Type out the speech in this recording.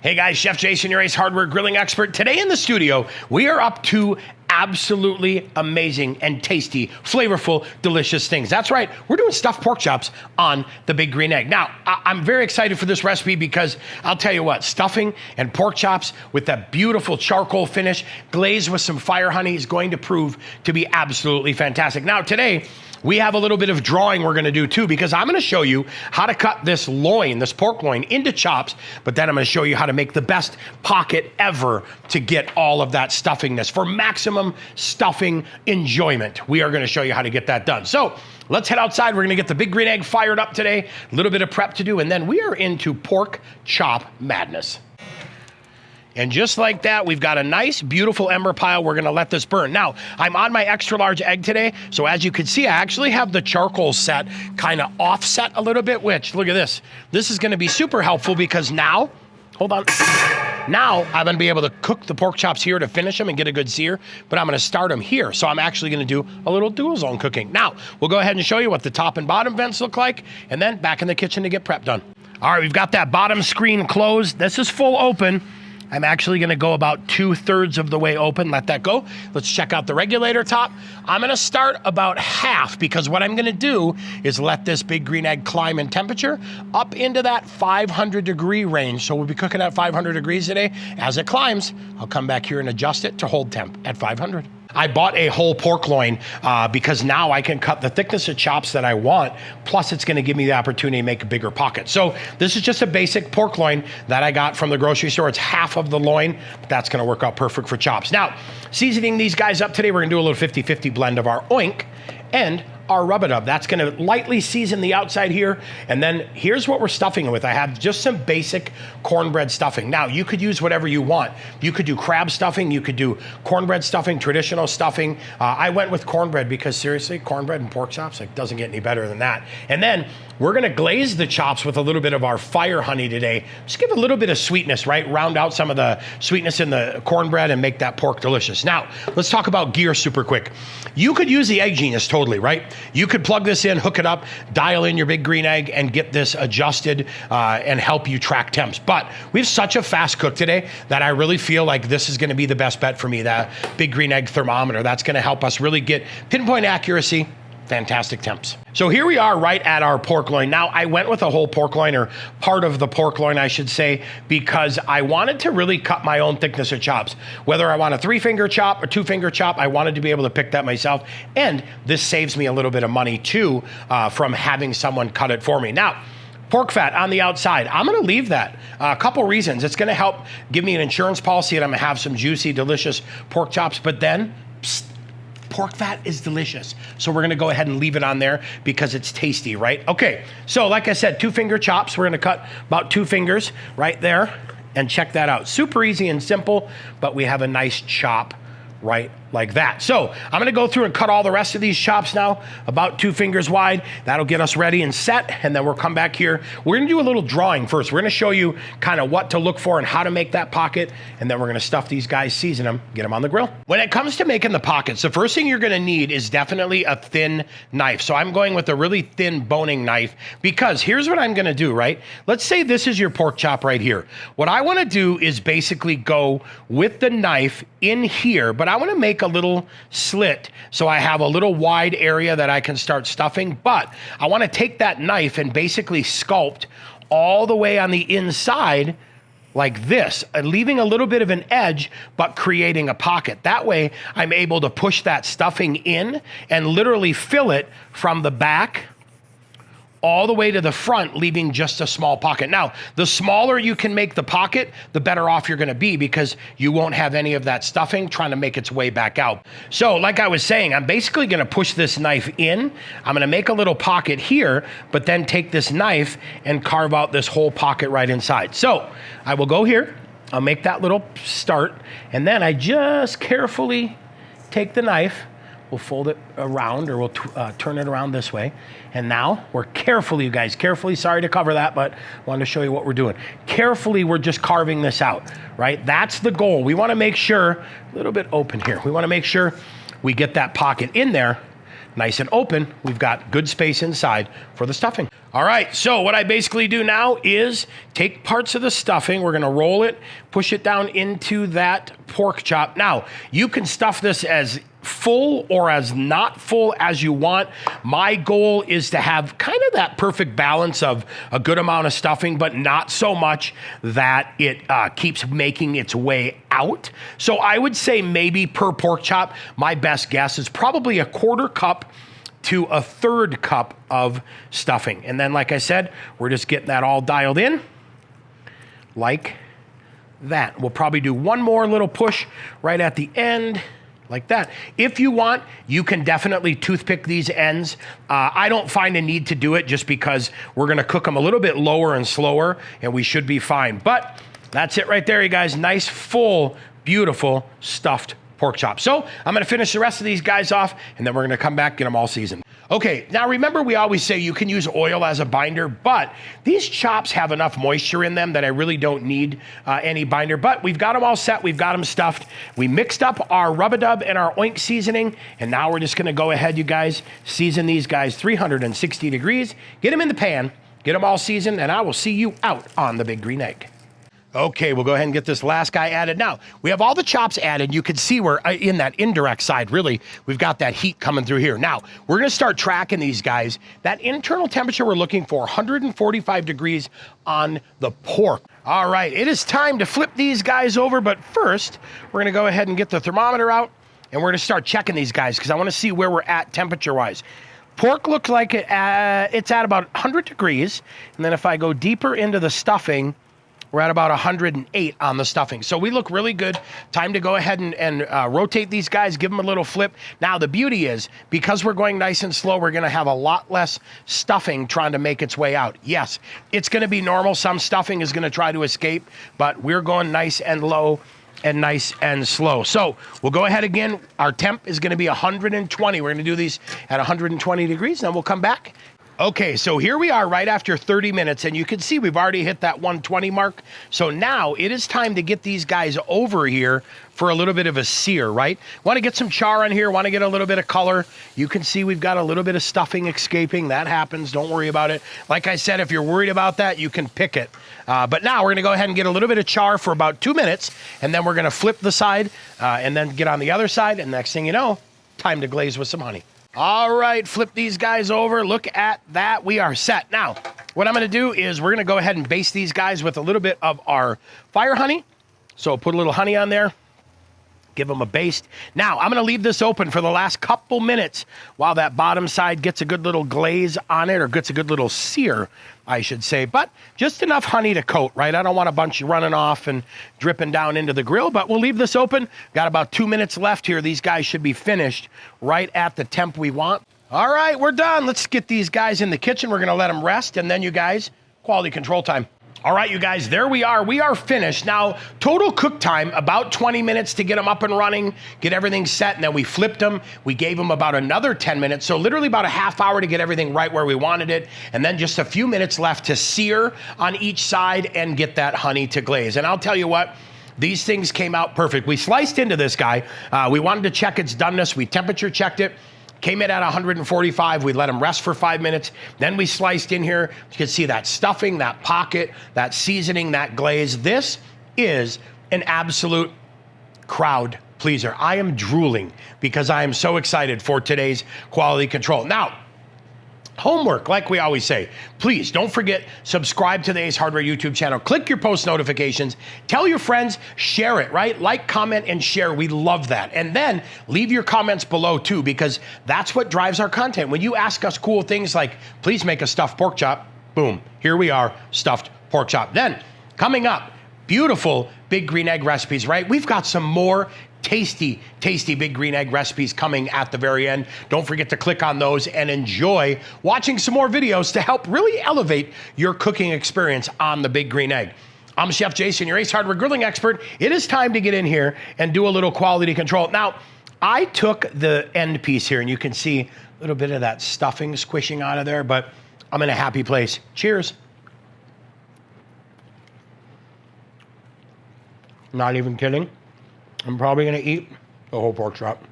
Hey guys, Chef Jason, your Ace Hardware grilling expert. Today in the studio, we are up to absolutely amazing and tasty, flavorful, delicious things. That's right, we're doing stuffed pork chops on the Big Green Egg. Now, I'm very excited for this recipe because I'll tell you what, stuffing and pork chops with that beautiful charcoal finish, glazed with some fire honey, is going to prove to be absolutely fantastic. Now, today, we have a little bit of drawing we're gonna do too, because I'm gonna show you how to cut this loin, this pork loin, into chops, but then I'm gonna show you how to make the best pocket ever to get all of that stuffingness for maximum stuffing enjoyment. We are gonna show you how to get that done. So let's head outside. We're gonna get the Big Green Egg fired up today, a little bit of prep to do, and then we are into pork chop madness. And just like that, we've got a nice, beautiful ember pile. We're gonna let this burn. Now, I'm on my extra large egg today, so as you can see, I actually have the charcoal set kind of offset a little bit, which, look at this. This is gonna be super helpful because now, hold on. Now, I'm gonna be able to cook the pork chops here to finish them and get a good sear, but I'm gonna start them here. So I'm actually gonna do a little dual zone cooking. Now, we'll go ahead and show you what the top and bottom vents look like, and then back in the kitchen to get prep done. All right, we've got that bottom screen closed. This is full open. I'm actually gonna go about 2/3 of the way open, let that go. Let's check out the regulator top. I'm gonna start about half because what I'm gonna do is let this Big Green Egg climb in temperature up into that 500-degree range. So we'll be cooking at 500 degrees today. As it climbs, I'll come back here and adjust it to hold temp at 500. I bought a whole pork loin because now I can cut the thickness of chops that I want, plus it's gonna give me the opportunity to make a bigger pocket. So this is just a basic pork loin that I got from the grocery store. It's half of the loin, but that's gonna work out perfect for chops. Now, seasoning these guys up today, we're gonna do a little 50-50 blend of our Oink and our Rub-a-Dub. That's gonna lightly season the outside here, and then here's what we're stuffing it with. I have just some basic cornbread stuffing. Now, you could use whatever you want. You could do crab stuffing, you could do cornbread stuffing, traditional stuffing. I went with cornbread because seriously, cornbread and pork chops, it doesn't get any better than that. And then we're gonna glaze the chops with a little bit of our fire honey today. Just give a little bit of sweetness, right? Round out some of the sweetness in the cornbread and make that pork delicious. Now, let's talk about gear super quick. You could use the Egg Genius totally, right? You could plug this in, hook it up, dial in your Big Green Egg and get this adjusted and help you track temps. But we have such a fast cook today that I really feel like this is gonna be the best bet for me, that Big Green Egg thermometer. That's gonna help us really get pinpoint accuracy, fantastic temps. So here we are right at our pork loin. Now, I went with a whole pork loin, or part of the pork loin, I should say, because I wanted to really cut my own thickness of chops. Whether I want a 3-finger chop or 2-finger chop, I wanted to be able to pick that myself. And this saves me a little bit of money too from having someone cut it for me. Now, pork fat on the outside, I'm gonna leave that. A couple reasons. It's gonna help give me an insurance policy and I'm gonna have some juicy, delicious pork chops, but then, psst, pork fat is delicious. So we're gonna go ahead and leave it on there because it's tasty, right? Okay, so like I said, 2-finger chops. We're gonna cut about 2 fingers right there and check that out. Super easy and simple, but we have a nice chop right like that. So I'm gonna go through and cut all the rest of these chops now, about 2 fingers wide. That'll get us ready and set, and then we'll come back here. We're gonna do a little drawing first. We're gonna show you kind of what to look for and how to make that pocket, and then we're gonna stuff these guys, season them, get them on the grill. When it comes to making the pockets, the first thing you're gonna need is definitely a thin knife. So I'm going with a really thin boning knife because here's what I'm gonna do, right? Let's say this is your pork chop right here. What I wanna do is basically go with the knife in here, but I wanna make a little slit so I have a little wide area that I can start stuffing, but I want to take that knife and basically sculpt all the way on the inside like this, leaving a little bit of an edge, but creating a pocket. That way I'm able to push that stuffing in and literally fill it from the back all the way to the front, leaving just a small pocket. Now, the smaller you can make the pocket, the better off you're gonna be because you won't have any of that stuffing trying to make its way back out. So like I was saying, I'm basically gonna push this knife in. I'm gonna make a little pocket here, but then take this knife and carve out this whole pocket right inside. So I will go here, I'll make that little start, and then I just carefully take the knife, we'll fold it around, or we'll turn it around this way. And now we're carefully, you guys, carefully, sorry to cover that, but I wanted to show you what we're doing. Carefully, we're just carving this out, right? That's the goal. We wanna make sure, a little bit open here, we wanna make sure we get that pocket in there nice and open, we've got good space inside for the stuffing. All right, so what I basically do now is take parts of the stuffing, we're gonna roll it, push it down into that pork chop. Now, you can stuff this as full or as not full as you want. My goal is to have kind of that perfect balance of a good amount of stuffing, but not so much that it keeps making its way out. So I would say maybe per pork chop, my best guess is probably a 1/4 cup to a 1/3 cup of stuffing. And then, like I said, we're just getting that all dialed in like that. We'll probably do one more little push right at the end, like that. If you want, you can definitely toothpick these ends. I don't find a need to do it just because we're gonna cook them a little bit lower and slower and we should be fine. But that's it right there, you guys. Nice, full, beautiful stuffed pork chop. So I'm gonna finish the rest of these guys off and then we're gonna come back, get them all seasoned. Okay, now remember we always say you can use oil as a binder, but these chops have enough moisture in them that I really don't need any binder, but we've got them all set, we've got them stuffed. We mixed up our Rub-A-Dub and our Oink seasoning, and now we're just gonna go ahead, you guys, season these guys 360 degrees, get them in the pan, get them all seasoned, and I will see you out on the Big Green Egg. Okay, we'll go ahead and get this last guy added. Now, we have all the chops added. You can see we're in that indirect side, really, we've got that heat coming through here. Now, we're gonna start tracking these guys. That internal temperature we're looking for, 145 degrees on the pork. All right, it is time to flip these guys over, but first, we're gonna go ahead and get the thermometer out, and we're gonna start checking these guys, because I wanna see where we're at temperature-wise. Pork looks like it's at about 100 degrees, and then if I go deeper into the stuffing, we're at about 108 on the stuffing. So we look really good. Time to go ahead and rotate these guys, give them a little flip. Now the beauty is, because we're going nice and slow, we're gonna have a lot less stuffing trying to make its way out. Yes, it's gonna be normal. Some stuffing is gonna try to escape, but we're going nice and low and nice and slow. So we'll go ahead again. Our temp is gonna be 120. We're gonna do these at 120 degrees, then we'll come back. Okay, so here we are right after 30 minutes, and you can see we've already hit that 120 mark. So now it is time to get these guys over here for a little bit of a sear, right? Want to get some char on here, want to get a little bit of color. You can see we've got a little bit of stuffing escaping. That happens, don't worry about it. Like I said, if you're worried about that, you can pick it. But now we're gonna go ahead and get a little bit of char for about 2 minutes, and then we're gonna flip the side, and then get on the other side, and next thing you know, time to glaze with some honey. All right, flip these guys over. Look at that. We are set. Now, what I'm going to do is we're going to go ahead and baste these guys with a little bit of our fire honey. So put a little honey on there. Give them a baste. Now, I'm going to leave this open for the last couple minutes while that bottom side gets a good little glaze on it, or gets a good little sear, I should say. But just enough honey to coat, right? I don't want a bunch running off and dripping down into the grill, but we'll leave this open. Got about 2 minutes left here. These guys should be finished right at the temp we want. All right, we're done. Let's get these guys in the kitchen. We're going to let them rest, and then you guys, quality control time. All right, you guys, there we are. We are finished. Now, total cook time, about 20 minutes to get them up and running, get everything set, and then we flipped them. We gave them about another 10 minutes, so literally about a half hour to get everything right where we wanted it, and then just a few minutes left to sear on each side and get that honey to glaze. And I'll tell you what, these things came out perfect. We sliced into this guy. We wanted to check its doneness. We temperature checked it. Came in at 145, we let them rest for 5 minutes, then we sliced in here. You can see that stuffing, that pocket, that seasoning, that glaze. This is an absolute crowd pleaser. I am drooling because I am so excited for today's quality control. Now, homework, like we always say, please don't forget, subscribe to the Ace Hardware YouTube channel, click your post notifications, tell your friends, share it, right? Like, comment, and share. We love that. And then leave your comments below too, because that's what drives our content. When you ask us cool things like, please make a stuffed pork chop, boom, here we are, stuffed pork chop. Then, coming up, beautiful Big Green Egg recipes, right? We've got some more tasty, tasty Big Green Egg recipes coming at the very end. Don't forget to click on those and enjoy watching some more videos to help really elevate your cooking experience on the Big Green Egg. I'm Chef Jason, your Ace Hardware grilling expert. It is time to get in here and do a little quality control. Now, I took the end piece here, and you can see a little bit of that stuffing squishing out of there, but I'm in a happy place. Cheers. Not even kidding. I'm probably gonna eat the whole pork chop.